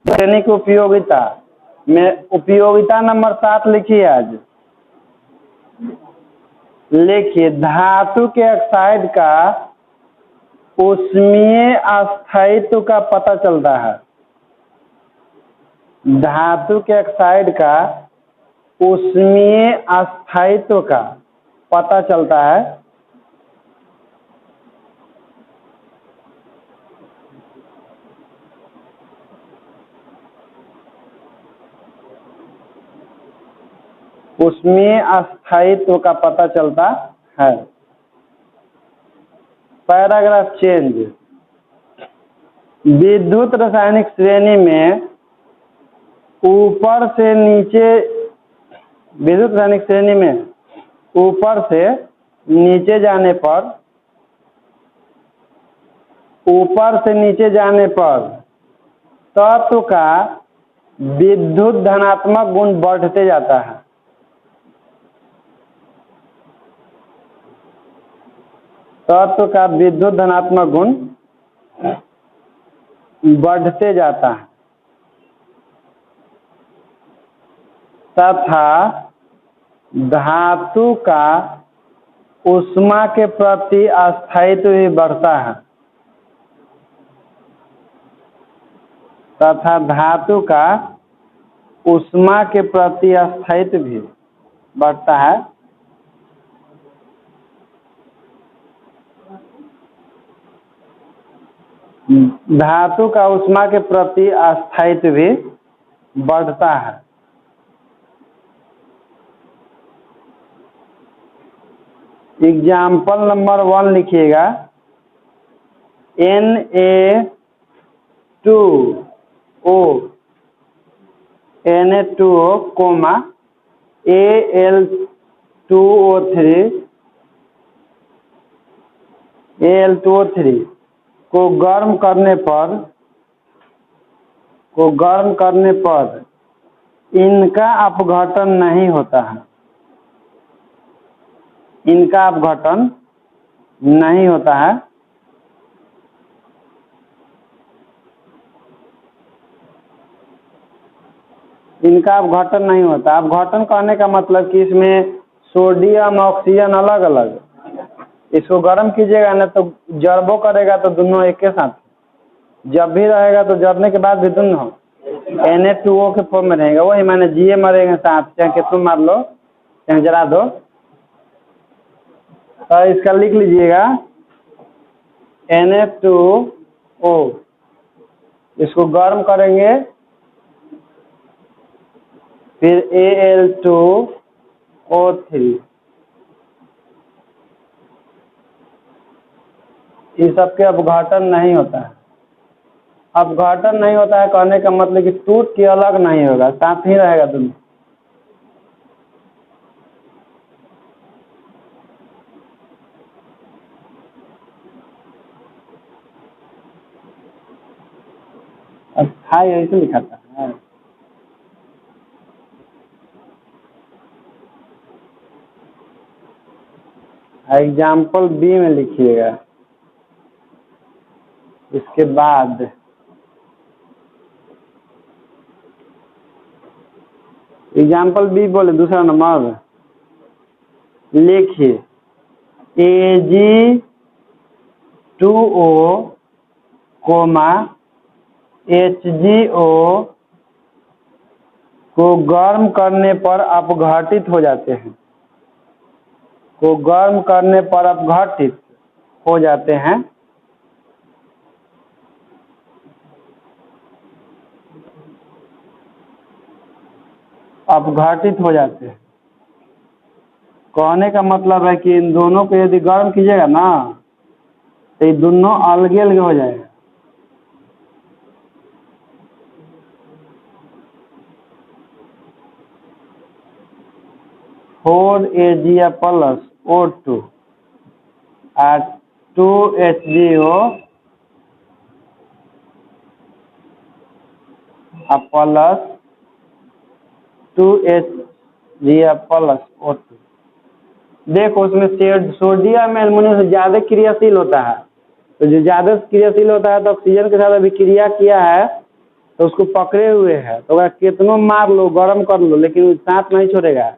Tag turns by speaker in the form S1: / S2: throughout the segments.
S1: रासायनिक उपयोगिता में उपयोगिता नंबर 7 लिखिए। आज लिखिए, धातु के ऑक्साइड का ऊष्मीय अस्थायित्व का पता चलता है। धातु के ऑक्साइड का ऊष्मीय अस्थायित्व का पता चलता है। ऊष्मीय अस्थायित्व का पता चलता है। Paragraph change. विद्युत रासायनिक श्रेणी में ऊपर से नीचे, विद्युत रासायनिक श्रेणी में ऊपर से नीचे जाने पर, ऊपर से नीचे जाने पर तत्व का विद्युत धनात्मक गुण बढ़ते जाता है। तत्व का विद्युत धनात्मक गुण बढ़ते जाता है तथा धातु का ऊष्मा के प्रति अस्थायित्व भी बढ़ता है। तथा धातु का ऊष्मा के प्रति अस्थायित्व भी बढ़ता है। धातु का ऊष्मा के प्रति अस्थायित्व भी बढ़ता है। एग्जाम्पल नंबर 1 लिखिएगा। Na2O Na2O कोमा Al2O3 को गर्म करने पर इनका अपघटन नहीं होता है। इनका अपघटन नहीं होता है। इनका अपघटन नहीं होता। अपघटन कहने का मतलब कि इसमें सोडियम ऑक्सीजन अलग अलग, इसको गर्म कीजिएगा ना तो जरबो करेगा तो दोनों एक के साथ, जब भी रहेगा तो जरने के बाद भी दोनों Na2O के फॉर्म में रहेगा। वही माने जिए मरेंगे साथ, चाहे कितना मार लो चाहे जला दो। तो इसका लिख लीजिएगा Na2O, इसको गर्म करेंगे फिर Al2O3, इस सब के अपघटन नहीं होता है। अपघटन नहीं होता है कहने का मतलब कि टूट के अलग नहीं होगा, साथ ही रहेगा दोनों। अच्छा ऐसे लिखा था। एग्जाम्पल बी में लिखिएगा। इसके बाद एग्जाम्पल बी बोले दूसरा नंबर लिखिए। Ag2O कोमा HgO को गर्म करने पर अपघटित हो जाते हैं। को गर्म करने पर अपघटित हो जाते हैं। अपघटित हो जाते हैं कहने का मतलब है कि इन दोनों को यदि गर्म कीजिएगा ना तो ये दोनों अलग अलग हो जाएगा। 4Ag+O2 और 2HgO प्लस 2Hg+O2। देखो उसमें सोडियम एल्युमिनियम से ज्यादा क्रियाशील होता है, तो जो ज्यादा क्रियाशील होता है तो ऑक्सीजन के साथ अभी क्रिया किया है तो उसको पकड़े हुए है तो वह कितनों मार लो गर्म कर लो लेकिन वो साथ नहीं छोड़ेगा,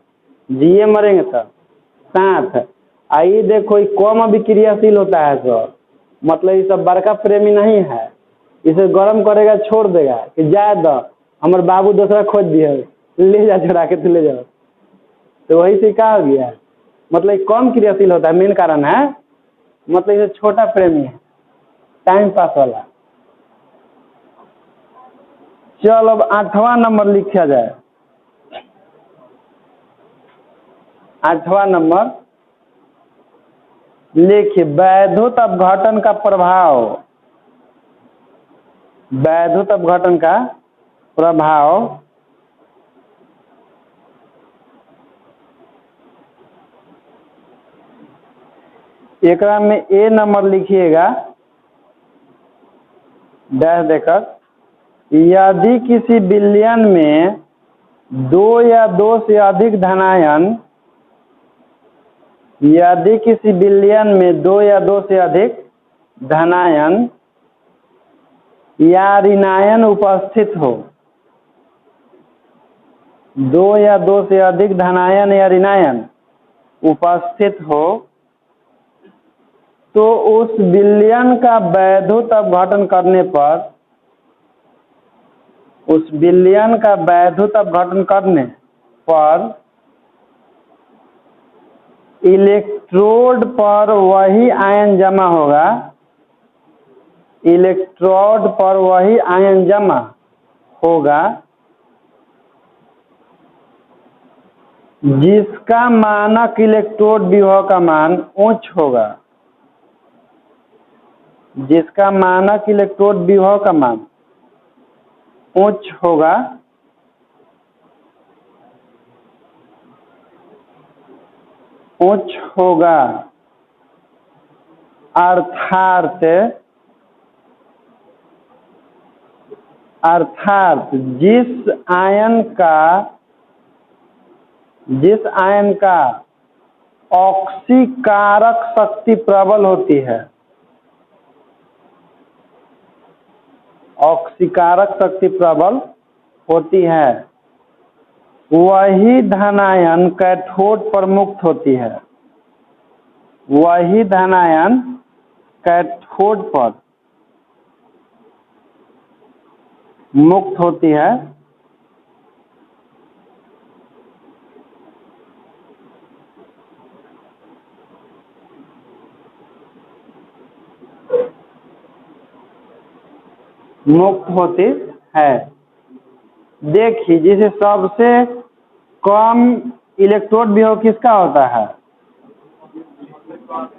S1: जिए मरेंगे तब साथ। आइए देखो ये कम अभी क्रियाशील होता है सर, मतलब ये सब बड़का प्रेमी नहीं है, इसे गर्म करेगा छोड़ देगा कि जाए दो हमारे बाबू दूसरा खोज दिए ले जा छोड़ा के तू ले जाओ, तो वही से क्या हो गया, मतलब ये कम क्रियाशील होता है मेन कारण है, मतलब ये छोटा प्रेमी है टाइम पास वाला। चल अब 8वां नंबर लिखा जाए। 8वां नंबर लिखिए वैद्युत अपघटन का प्रभाव। वैद्युत अपघटन का प्रभाव एकरा में ए नंबर लिखिएगा डैश देकर, यदि किसी विलयन में 2 या 2 से अधिक धनायन, यदि किसी विलयन में 2 या 2 से अधिक धनायन या ऋणायन उपस्थित हो, 2 या 2 से अधिक धनायन या ऋणायन उपस्थित हो, तो उस विलयन का वैद्युत अपघटन करने पर, उस विलयन का वैद्युत अपघटन करने पर इलेक्ट्रोड पर वही आयन जमा होगा, इलेक्ट्रोड पर वही आयन जमा होगा जिसका मानक इलेक्ट्रोड विभव का मान उच्च होगा, जिसका मानक इलेक्ट्रोड विभव का मान उच्च होगा, उच्च होगा अर्थात जिस आयन का ऑक्सीकारक शक्ति प्रबल होती है, ऑक्सीकारक शक्ति प्रबल होती है, वही धनायन कैथोड पर मुक्त होती है, वही धनायन कैथोड पर मुक्त होती है, मुक्त होती है। देखिए जिसे सबसे कम इलेक्ट्रोड विभव किसका होता है,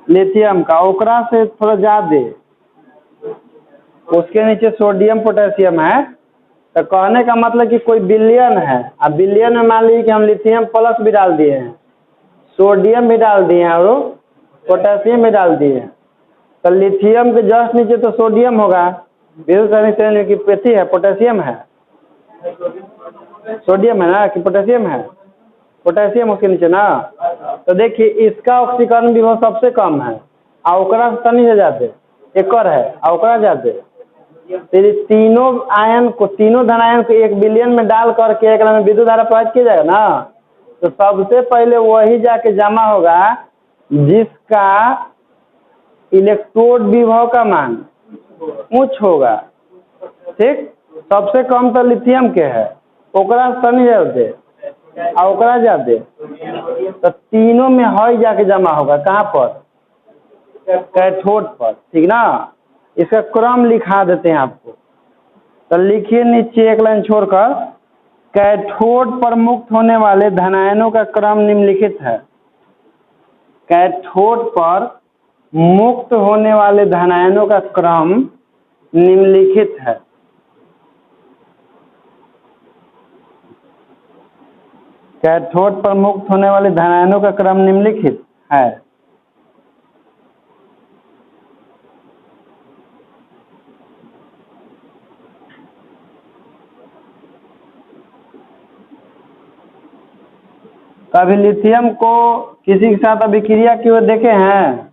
S1: लिथियम का, ओकरा से थोड़ा ज्यादा, उसके नीचे सोडियम पोटेशियम है, तो कहने का मतलब कि कोई विलयन है, अब विलयन में मान लीजिए कि हम लिथियम प्लस भी डाल दिए हैं, सोडियम भी डाल दिए हैं और पोटेशियम भी डाल दिए हैं, तो लिथियम के जस्ट नीचे तो सोडियम होगा, की पेथी है पोटेशियम है, सोडियम है ना कि पोटेशियम है, पोटेशियम उसके नीचे ना, तो देखिए इसका ऑक्सीकरण विभव सबसे कम है और ओकरा से तनी से जाते एकर है और ओकरा जाते, तो तीनों आयन को, तीनों धनायन को एक विलयन में डाल करके एक में विद्युत धारा प्रवाहित किया जाएगा ना, तो सबसे पहले वही जाके जमा होगा जिसका इलेक्ट्रोड विभव का मान उच्च होगा, ठीक, सबसे कम तो लिथियम के है, ओकरा तनी जाते और ओकरा जाते, तो तीनों में हई जाके जमा होगा कहाँ पर, कैथोड पर, ठीक ना। इसका क्रम लिखा देते हैं आपको, तो लिखिए नीचे एक लाइन छोड़कर, कैथोड पर मुक्त होने वाले धनायनों का क्रम निम्नलिखित है, कैथोड पर मुक्त होने वाले धनायनों का क्रम निम्नलिखित है, कैथोड पर मुक्त होने वाले धनायनों का क्रम निम्नलिखित है। कभी लिथियम को किसी के साथ अभिक्रिया की ओर देखे हैं,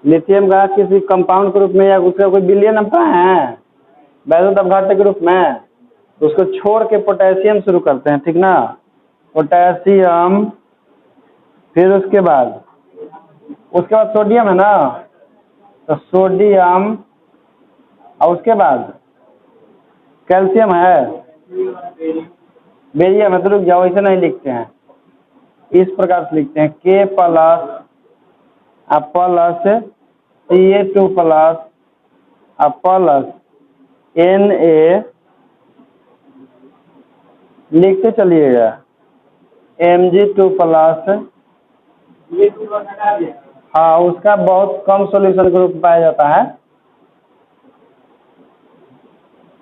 S1: लिथियम का किसी कंपाउंड के रूप में या उसका कोई विलयन पाए हैं, वैद्युत अपघट्य के रूप में, तो उसको छोड़ के पोटेशियम शुरू करते हैं, ठीक ना। पोटेशियम, फिर उसके बाद सोडियम है ना, तो सोडियम, और उसके बाद कैल्शियम है, बेरियम है। तो रुक जाओ, इसे नहीं लिखते हैं, इस प्रकार से लिखते हैं K plus Ca2 plus plus Na, लिखते चलिएगा Mg2 प्लस, हाँ उसका बहुत कम सॉल्यूशन के रूप में पाया जाता है,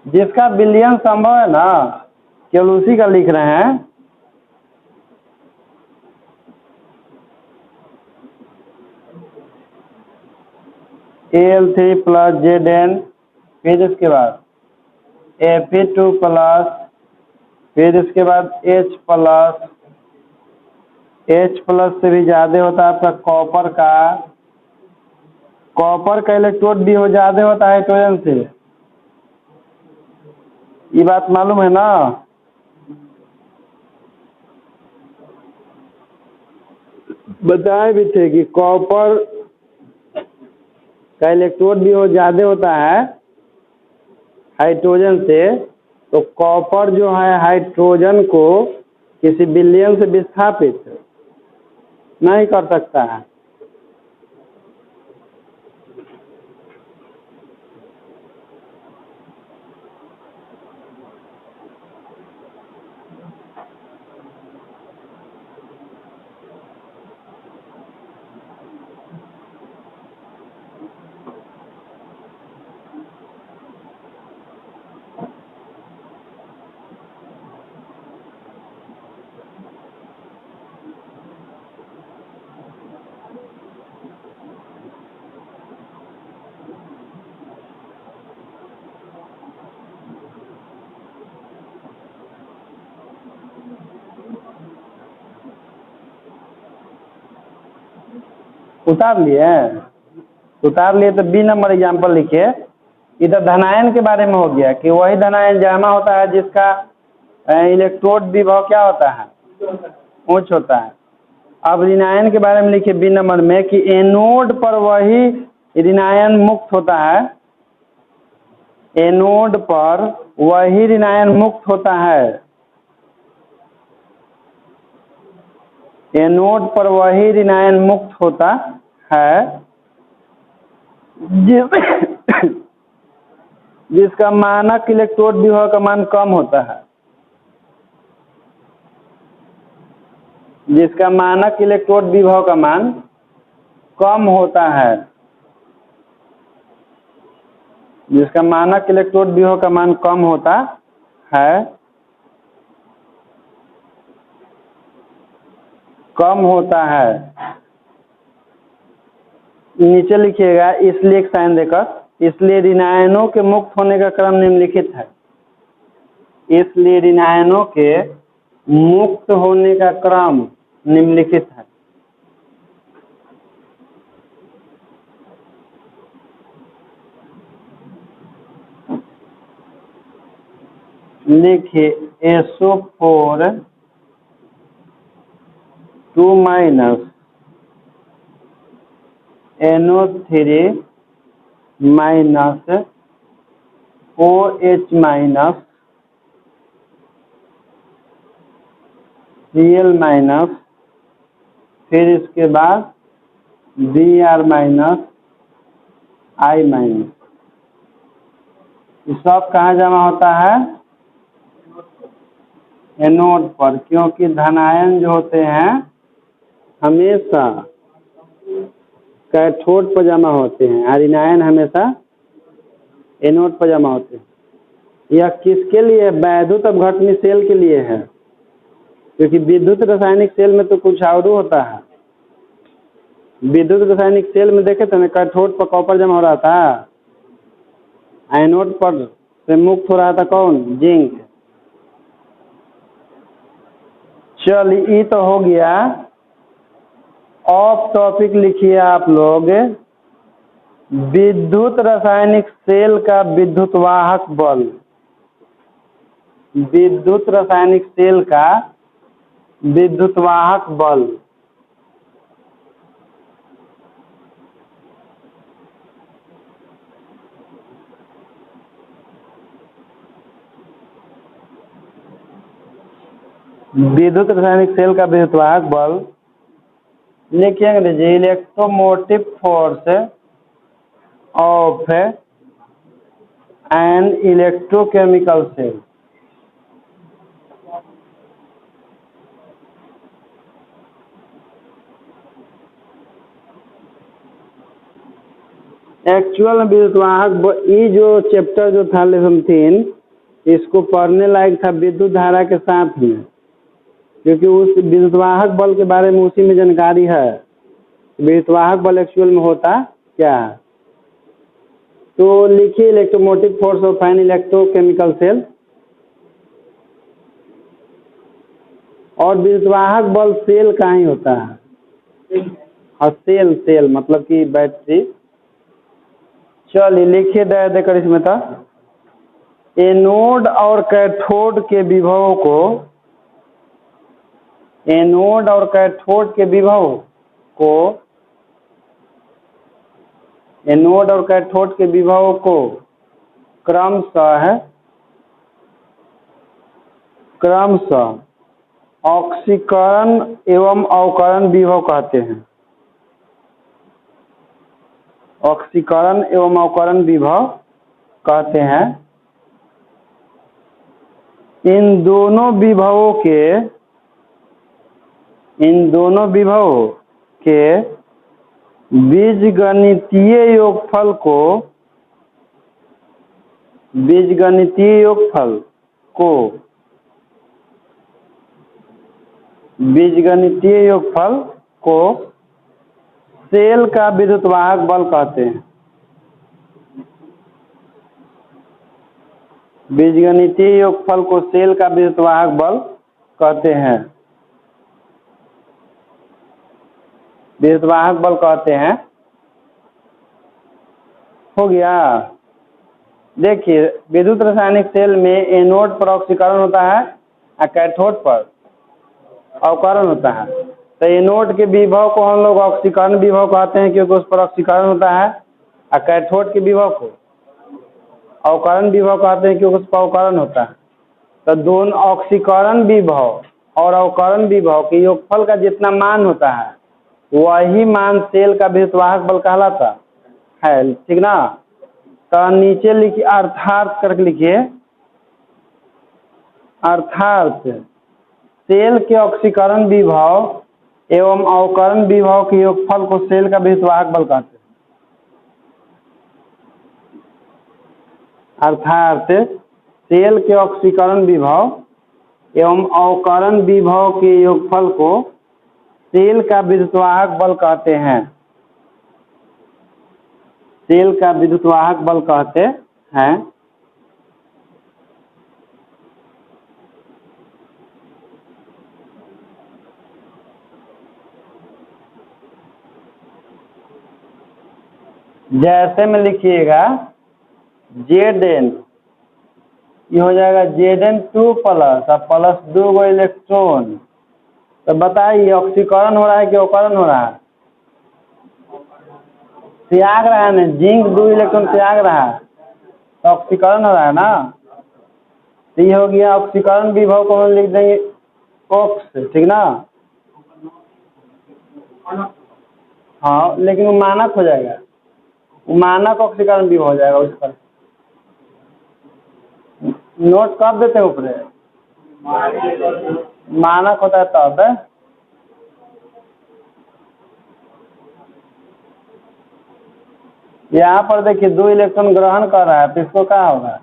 S1: जिसका विलयन संभव है ना, केवल उसी का लिख रहे हैं। Al3 प्लस Zn, फिर इसके बाद Fe2 प्लस, फिर इसके बाद H प्लस से भी ज़्यादा होता है आपका कॉपर का इलेक्ट्रोड भी हो ज़्यादा होता है हाइड्रोजन से, ये बात मालूम है ना। बताए भी थे कि कॉपर का इलेक्ट्रोड भी हो ज़्यादा होता है हाइड्रोजन से, तो कॉपर जो है हाइड्रोजन को किसी विलयन से विस्थापित नहीं कर सकता है। उतार लिए तो बी नंबर एग्जाम्पल लिखिए। इधर धनायन के बारे में हो गया कि वही धनायन जमा होता है जिसका इलेक्ट्रोड विभव क्या होता है, उच्च होता है। अब ऋणायन के बारे में लिखिए बी नंबर में कि एनोड पर वही ऋणायन मुक्त होता है, एनोड पर वही ऋणायन मुक्त होता है, एनोड पर वही ऋणायन मुक्त होता है जिसका मानक इलेक्ट्रोड विभव का मान कम होता है, जिसका मानक इलेक्ट्रोड विभव का मान कम होता है, जिसका मानक इलेक्ट्रोड विभव का मान कम होता है, कम होता है। नीचे लिखिएगा इसलिए एक साइन देकर, इसलिए ऋणायनों के मुक्त होने का क्रम निम्नलिखित है, इसलिए ऋणायनों के मुक्त होने का क्रम निम्नलिखित है। लिखिए SO4 2 minus NO3 minus OH minus Cl minus, फिर इसके बाद Br माइनस I माइनस, ये सब कहाँ जमा होता है, एनोड पर, क्योंकि धनायन जो होते हैं हमेशा कैथोड पर जमा होते हैं और ऋणायन हमेशा एनोड पर जमा होते हैं। यह किसके लिए, वैद्युत अपघटनी सेल के लिए है, क्योंकि विद्युत रासायनिक सेल में तो कुछ और होता है। विद्युत रासायनिक सेल में देखे थे ना, कैथोड पर कॉपर जमा हो रहा था, एनोड पर से मुक्त हो रहा था कौन, जिंक। चल ये तो हो गया। ऑफ टॉपिक लिखिए आप लोग विद्युत रासायनिक सेल का विद्युतवाहक बल। विद्युत रासायनिक सेल का विद्युतवाहक बल। विद्युत रासायनिक सेल का विद्युतवाहक बल लिखिए अंग्रेजी electromotive force of an electrochemical cell. Actual विद्युतवाहक ये जो चैप्टर जो था लेसन 3 इसको पढ़ने लायक था विद्युत धारा के साथ में, क्योंकि उस विद्युतवाहक बल के बारे में उसी में जानकारी है विद्युतवाहक बल एक्चुअल में होता क्या है। तो लिखिए electromotive force of an electrochemical cell. और विद्युतवाहक बल सेल का ही होता है और सेल मतलब कि बैटरी। चलिए लिखिए दे देकर इसमें था एनोड और कैथोड के विभव को एनोड और कैथोड के विभव को एनोड और कैथोड के विभव को क्रमशः ऑक्सीकरण एवं अवकरण विभव कहते हैं। ऑक्सीकरण एवं अवकरण विभव कहते हैं। इन दोनों विभवों के बीजगणितीय योगफल को सेल का विद्युतवाहक बल कहते हैं। बीजगणितीय योगफल को सेल का विद्युतवाहक बल कहते हैं। विद्युतवाहक बल कहते हैं। हो गया। देखिए विद्युत रासायनिक सेल में एनोड पर ऑक्सीकरण होता है और कैथोड पर अवकरण होता है। तो एनोड के विभव को हम लोग ऑक्सीकरण विभव कहते हैं क्योंकि उस पर ऑक्सीकरण होता है, और कैथोड के विभव को अवकरण विभव कहते हैं क्योंकि उस पर अवकरण होता है। तो दोनों ऑक्सीकरण विभव और अवकरण विभव के योगफल का जितना मान होता है वही मान सेल का विद्युतवाहक बल कहलाता है। ठीक ना। तो नीचे लिखिए अर्थात करके लिखिए अर्थात सेल के ऑक्सीकरण विभव एवं अवकरण विभव के योगफल को सेल का विद्युतवाहक बल कहते हैं। अर्थात सेल के ऑक्सीकरण विभव एवं अवकरण विभव के योगफल को सेल का विद्युतवाहक बल कहते हैं। सेल का विद्युतवाहक बल कहते हैं। जैसे में लिखिएगा Zn ये हो जाएगा Zn2 प्लस और प्लस 2 गो इलेक्ट्रॉन। तो बताइए ऑक्सीकरण हो रहा है कि अवकरण हो रहा है? त्याग रहा है ना, जिंक 2 इलेक्ट्रॉन त्याग रहा है तो ऑक्सीकरण हो रहा है ना। तो ये हो गया ऑक्सीकरण विभव को हम लिख देंगे ऑक्स। ठीक ना। हाँ लेकिन वो मानक हो जाएगा, वो मानक ऑक्सीकरण विभव हो जाएगा। उस पर नोट कब देते हैं ऊपर? मानक होता है तब। यहाँ पर देखिए 2 इलेक्ट्रॉन ग्रहण कर रहा है तो इसको क्या होगा?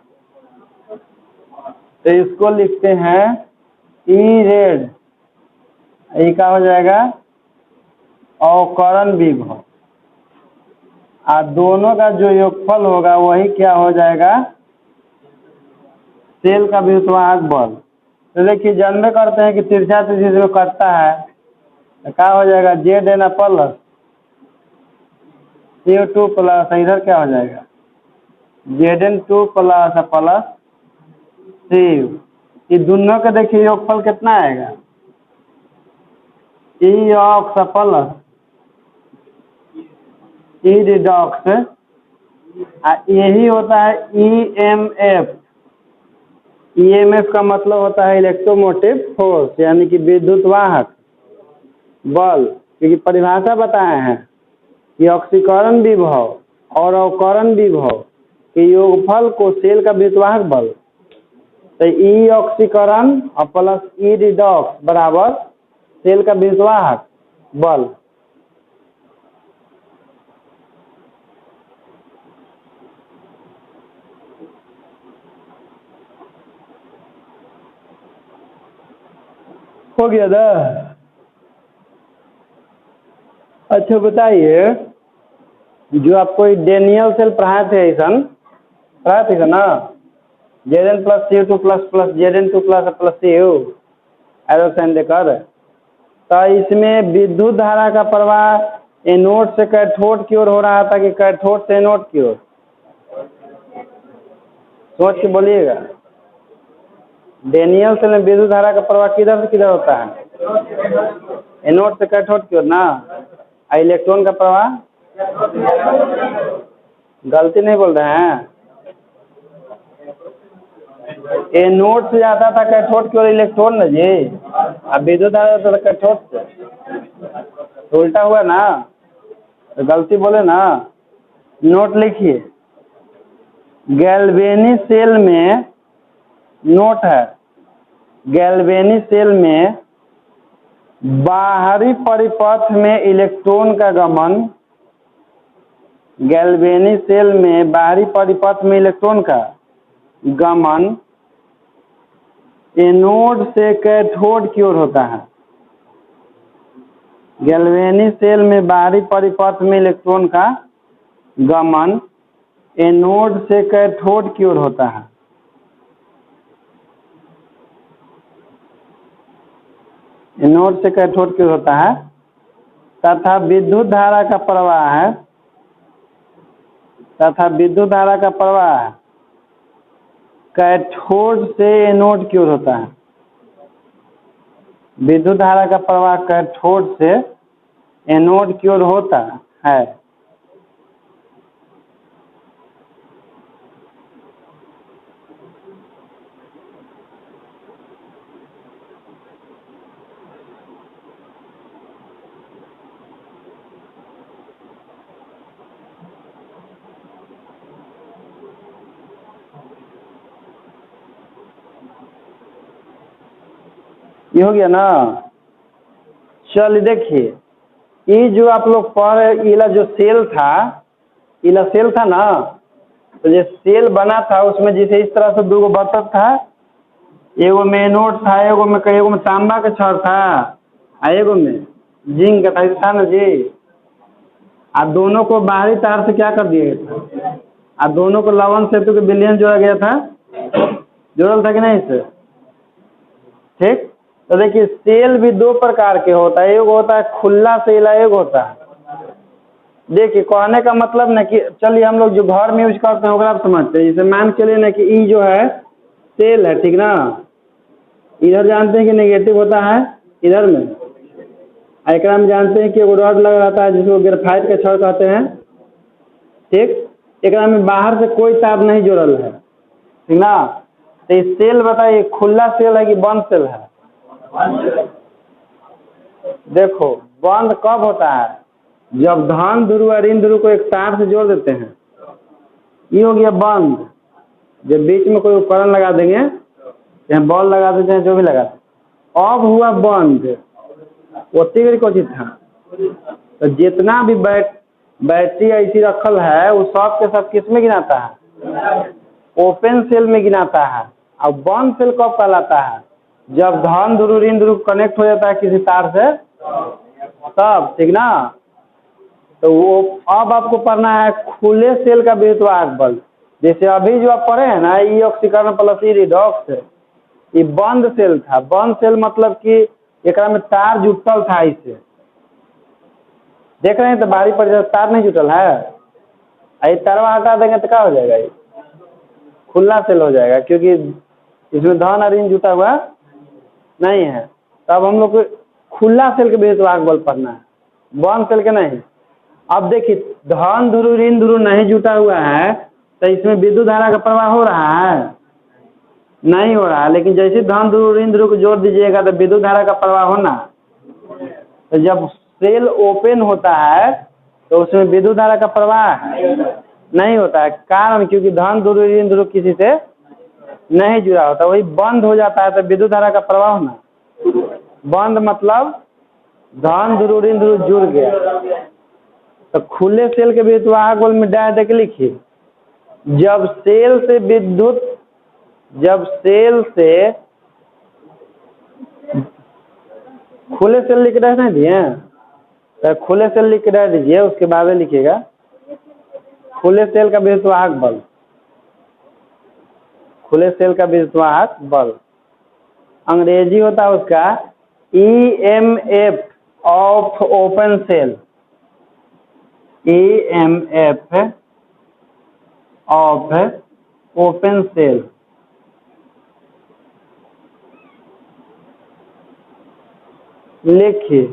S1: तो इसको लिखते हैं ई रेड। ये क्या हो जाएगा? अवकरण विभव। और दोनों का जो योगफल होगा वही क्या हो जाएगा? सेल का विद्युतवाहक बल। तो देखिए जानबे करते हैं कि तिरछा तिरछी में कटता है तो क्या हो जाएगा? Zn प्लस CO2 प्लस, इधर क्या हो जाएगा Zn2 प्लस प्लस सी। ये दोनों का देखिए योगफल कितना आएगा ई ऑक्स प्लस ई रिडॉक्स, यही होता है EMF। EMF का मतलब होता है इलेक्ट्रोमोटिव फोर्स, यानी कि विद्युत वाहक बल। क्योंकि परिभाषा बताए हैं कि ऑक्सीकरण विभव और अवकरण विभव के योगफल को सेल का विद्युतवाहक बल, तो ई ऑक्सीकरण और प्लस ई रिडॉक्स बराबर सेल का विद्युतवाहक बल। हो गया ना। अच्छा बताइए, जो आपको डेनियल सेल पढ़ाए थे ऐसा पढ़ाए थे ना, Zn plus CO2 plus plus Zn2 plus plus Cu arrow sign देकर, तो इसमें विद्युत धारा का प्रवाह एनोड से कैथोड की ओर हो रहा था कि कैथोड से एनोड की ओर? सोच के बोलिएगा। डेनियल सेल में विद्युत धारा का प्रवाह किधर से किधर होता है? एनोड से कैथोड की ओर ना। इलेक्ट्रॉन का प्रवाह, गलती नहीं बोल रहे हैं, एनोड से जाता था कैथोड की ओर इलेक्ट्रॉन न जी, अब विद्युत धारा जाता था कैथोड से, तो उल्टा हुआ ना, तो गलती बोले ना। नोट लिखिए, गैल्वेनी सेल में नोट है, गैल्वेनी सेल में बाहरी परिपथ में इलेक्ट्रॉन का गमन, गैल्वेनी सेल में बाहरी परिपथ में इलेक्ट्रॉन का गमन एनोड से कैथोड की ओर होता है। गैल्वेनी सेल में बाहरी परिपथ में इलेक्ट्रॉन का गमन एनोड से कैथोड की ओर होता है। एनोड से कैथोड की ओर होता है, तथा विद्युत धारा का प्रवाह है, तथा विद्युत धारा का प्रवाह कैथोड से एनोड की ओर होता है। विद्युत धारा का प्रवाह कैथोड से एनोड की ओर होता है। ये हो गया ना। चलिए देखिए, ये जो आप लोग पढ़, इला जो सेल था, इला सेल था ना, तो जो सेल बना था उसमें जैसे इस तरह से दो बर्तन था, एगो में एनोड था, एगो में तांबा का छड़ था, एगो में जिंक का था ना जी। आप दोनों को बाहरी तार से क्या कर दिया था, आप दोनों को लवण सेतु के विलयन जोड़ा गया था, जोड़ल था कि नहीं सर? ठीक। तो देखिए, सेल भी दो प्रकार के होता है, एक होता है खुला सेल, एक होता है, देखिए कहने का मतलब ना कि चलिए हम लोग जो घर में यूज करते हैं वो आप समझते हैं। जैसे मान के लिए ना कि ई जो है सेल है, ठीक ना, इधर जानते हैं कि नेगेटिव होता है इधर में, एकरा में जानते हैं कि एगो रॉड लगा रहता है जिसको ग्रेफाइट का छड़ कहते हैं, ठीक। एकरा में बाहर से कोई तार नहीं जोड़ल है, ठीक ना। तो ये सेल बताइए खुला सेल है कि बंद सेल है? देखो बंद कब होता है, जब धन ध्रुव और ऋण ध्रुव को एक तार से जोड़ देते हैं, ये हो गया बंद। जब बीच में कोई उपकरण लगा देंगे, चाहे बॉल लगा देते हैं, जो भी लगा देते, अब हुआ बंद। ओती को चीज था, तो जितना भी बैटरी ऐसी रखल है वो सब के सब किस में गिनाता है? ओपन सेल में गिनाता है। और बंद सेल कब कहलाता है? जब धन ध्रुव ऋण ध्रुव कनेक्ट हो जाता है किसी तार से, तब, ठीक ना। तो वो अब आपको पढ़ना है खुले सेल का विद्युतवाहक बल। जैसे अभी जो आप पढ़े हैं ना, ई ऑक्सीकरण प्लस ई रिडॉक्स, ये बंद सेल था। बंद सेल मतलब कि एकरा में तार जुटल था, इससे देख रहे हैं तो बाहरी पर तार नहीं जुटल है, ये तरवा हटा देंगे तो क्या हो जाएगा, ये खुला सेल हो जाएगा, क्योंकि इसमें धन और ऋण जुटा हुआ नहीं है। तब हम लोग को खुला सेल के विद्युत वाहक बल पढ़ना है, बंद सेल के नहीं। अब देखिए धन ध्रुव ऋण ध्रुव नहीं जुटा हुआ है तो इसमें विद्युत धारा का प्रवाह हो रहा है, नहीं हो रहा है। लेकिन जैसे धन ध्रुव ऋण ध्रुव को जोड़ दीजिएगा तो विद्युत धारा का प्रवाह होना। तो जब सेल ओपन होता है तो उसमें विद्युत धारा का प्रवाह नहीं होता है, कारण क्योंकि धन ध्रुव ऋण ध्रुव किसी से नहीं जुड़ा होता, वही बंद हो जाता है तो विद्युत धारा का प्रवाह होना। बंद मतलब धन ध्रुव ऋण ध्रुव जुड़ गया। तो खुले सेल के विद्युत वाहक बल में डाय देख लिखिए, जब सेल से खुले सेल लिख रहे नहीं दिए, तो खुले सेल लिख रह दीजिए, उसके बाद लिखिएगा खुले सेल का विद्युत वाहक बल। खुले सेल का विद्युत वाहक बल अंग्रेजी होता है उसका EMF of open cell, EMF of open cell. लिखिए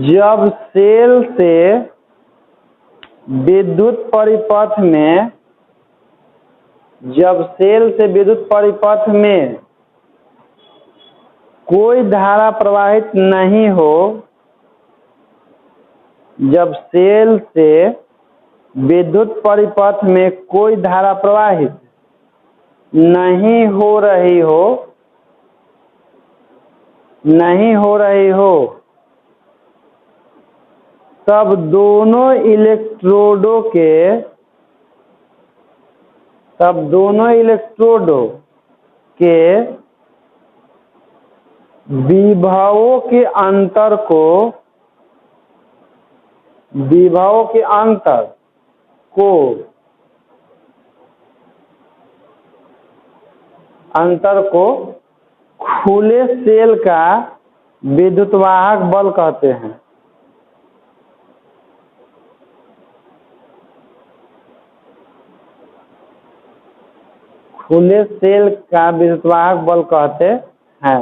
S1: जब सेल से विद्युत परिपथ में कोई धारा प्रवाहित नहीं हो, जब सेल से विद्युत परिपथ में कोई धारा प्रवाहित नहीं हो रही हो तब दोनों इलेक्ट्रोडों के विभवों के अंतर को खुले सेल का विद्युत वाहक बल कहते हैं। खुले सेल का विद्युत वाहक बल कहते हैं।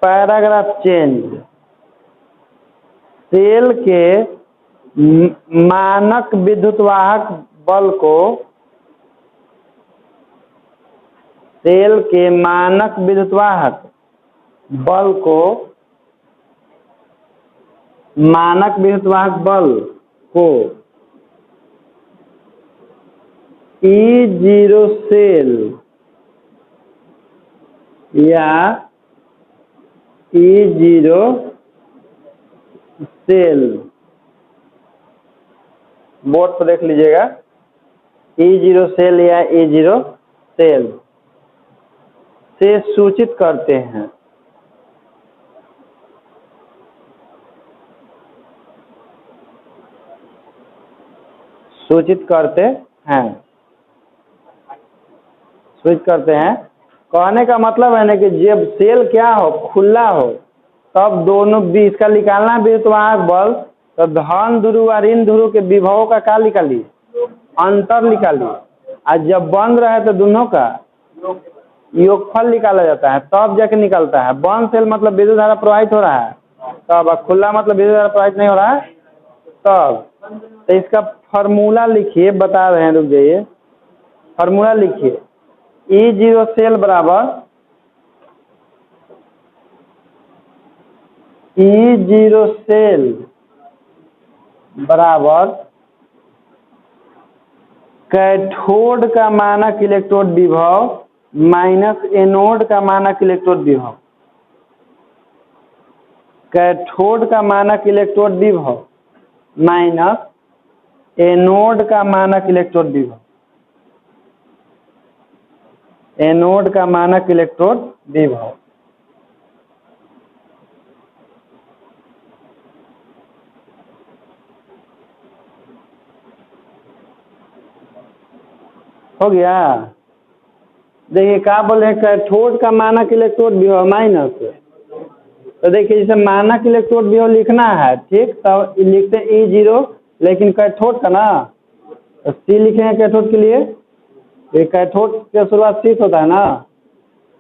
S1: Paragraph change. सेल के मानक विद्युत वाहक बल को E0 सेल या E0 सेल, बोर्ड पर देख लीजिएगा, E0 सेल या E0 सेल से सूचित करते हैं। कहने का मतलब है ना कि जब सेल क्या हो, खुला हो, तब दोनों भी इसका निकालना विद्युत वाहक बल, तो धन ध्रुव और ऋण ध्रुव के विभवों का क्या निकालिए, अंतर निकालिए। और जब बंद रहे तो दोनों का योगफल निकाला जाता है, तब जाके निकलता है। बंद सेल मतलब विद्युत धारा प्रवाहित हो रहा है तब, खुला मतलब विद्युत धारा प्रवाहित नहीं हो रहा है तब। तो इसका फॉर्मूला लिखिए, बता रहे हैं, रुक जाइए। फॉर्मूला लिखिए, E0 सेल बराबर कैथोड का मानक इलेक्ट्रोड विभव माइनस एनोड का मानक इलेक्ट्रोड विभव। कैथोड का मानक इलेक्ट्रोड विभव माइनस एनोड का मानक इलेक्ट्रोड विभव। हो गया। देखिए क्या बोले, कैथोड का मानक इलेक्ट्रोड विभव माइनस तो देखिए जैसे मानक इलेक्ट्रोड विभव लिखना है, ठीक, तब लिखते हैं E0, लेकिन कैथोड का ना, तो C लिखेंगे कैथोड के लिए, ये कैथोड के शुरुआत C होता है ना,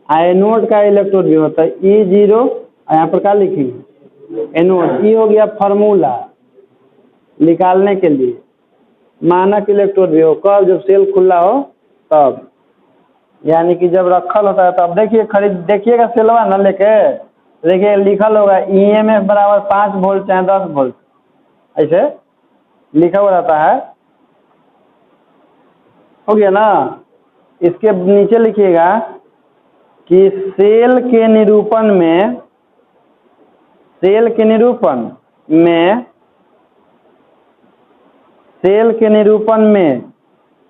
S1: एनोड का इलेक्ट्रोड विभव होता है E0, यहाँ पर क्या लिखेंगे एनोड, E हो गया फार्मूला निकालने के लिए मानक इलेक्ट्रोड विभव, कब जब सेल खुला हो तब, यानी कि जब रखल होता है तब। देखिए देखिएगा सेलवा ना लेके, देखिए लिखल होगा EMF बराबर 5 वोल्ट चाहे 10 वोल्ट, ऐसे लिखा हुआ रहता है, हो गया ना। इसके नीचे लिखिएगा कि सेल के निरूपण में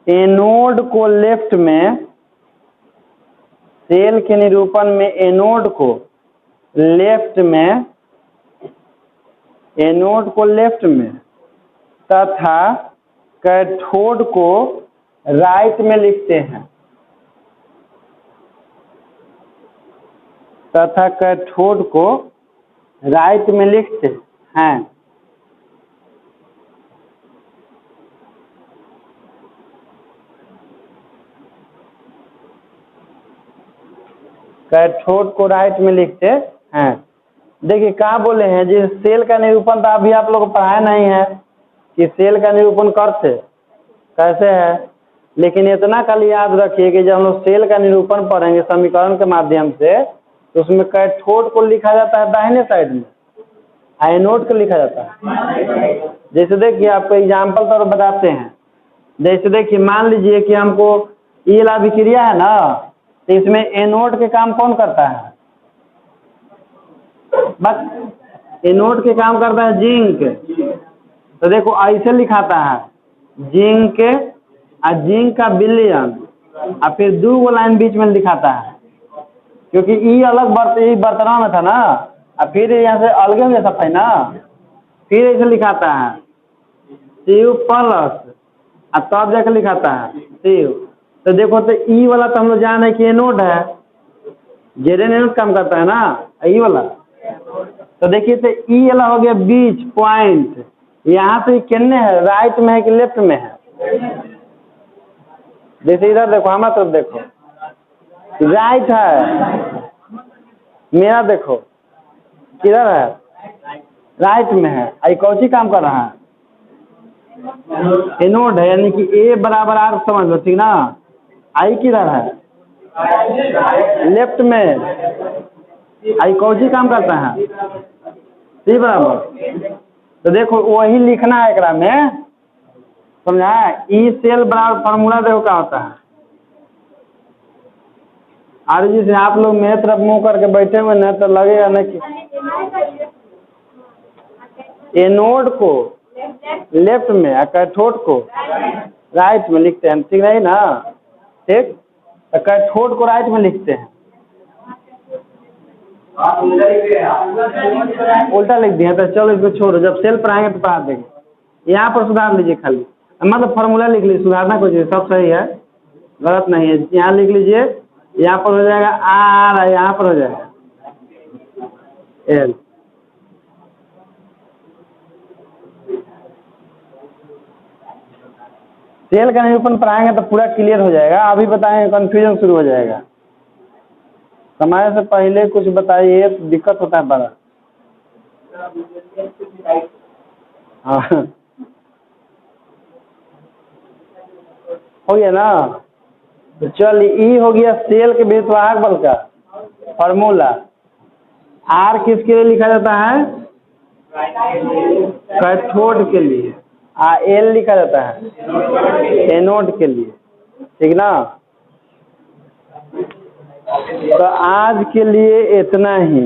S1: एनोड को लेफ्ट में, सेल के निरूपण में एनोड को लेफ्ट में तथा कैथोड को राइट में लिखते हैं, कैथोड को राइट में लिखते हैं। देखिए कहाँ बोले हैं, जिस सेल का निरूपण तो अभी आप लोग पढ़ाया नहीं है कि सेल का निरूपण करते कैसे है, लेकिन इतना कल याद रखिए कि जब हम लोग सेल का निरूपण पढ़ेंगे समीकरण के माध्यम से, तो उसमें कैथोड को लिखा जाता है दाहिने साइड में, एनोड को लिखा जाता है। जैसे देखिए आपको एग्जाम्पल तौर बताते हैं, जैसे देखिए मान लीजिए कि हमको ये वाला अभिक्रिया है ना, तो इसमें एनोड के काम कौन करता है, बस एनोड के काम करता है जिंक। तो देखो ऐसे लिखाता है जिंक का विलयन, और फिर 2 लाइन बीच में दिखाता है, क्योंकि ई अलग बर्तनों में था ना, और फिर यहाँ से अलग में सब है ना, फिर ऐसे लिखाता है CU प्लस, और तब जाकर लिखाता है CU। तो देखो तो ई वाला तो हम लोग जान है कि एनोड है, जेड एनोड काम करता है ना, ई वाला। तो देखिए तो ई वाला हो गया बीच पॉइंट, यहाँ से किन्ने है, राइट में है कि लेफ्ट में है, जैसे इधर देखो हमारा तरफ देखो, राइट है, मेरा देखो किधर है, राइट में है। आई कौन सी काम कर रहा है, एनोड है, यानी कि ए बराबर आर समझ लो, ठीक ना। आई किधर है, लेफ्ट में, आई कौन सी काम करता है, सी बराबर। तो देखो वही लिखना है एकरा में, समझा। ई सेल बराबर फार्मूला देखो क्या होता है, और जिसे आप लोग मेरे तरफ मुंह करके बैठे हुए न, तो लगेगा न कि एनोड को लेफ्ट में और कैथोड को राइट में लिखते हैं, ठीक नहीं ना, ठीक। तो कैथोड को राइट में लिखते हैं, उल्टा लिख दिया। तो चलो इसको छोड़ो, जब सेल पर आएंगे तो पढ़ा देंगे। यहाँ पर सुधार लीजिए खाली, मतलब फार्मूला लिख लीजिए, सुधारना कुछ सब सही है, गलत नहीं है। यहाँ लिख लीजिए, यहाँ पर हो जाएगा आर, यहाँ पर हो जाएगा एल। सेल का निरूपण पढ़ाएंगे तो पूरा क्लियर हो जाएगा, अभी बताएंगे कंफ्यूजन शुरू हो जाएगा। समय से पहले कुछ बताइए तो दिक्कत होता है बड़ा। हाँ हो गया ना। तो चल ई हो गया सेल के विद्युतवाहक बल का फॉर्मूला। आर किसके लिए लिखा जाता है, कैथोड के लिए, एल लिखा जाता है एनोड के लिए, ठीक ना। तो आज के लिए इतना ही।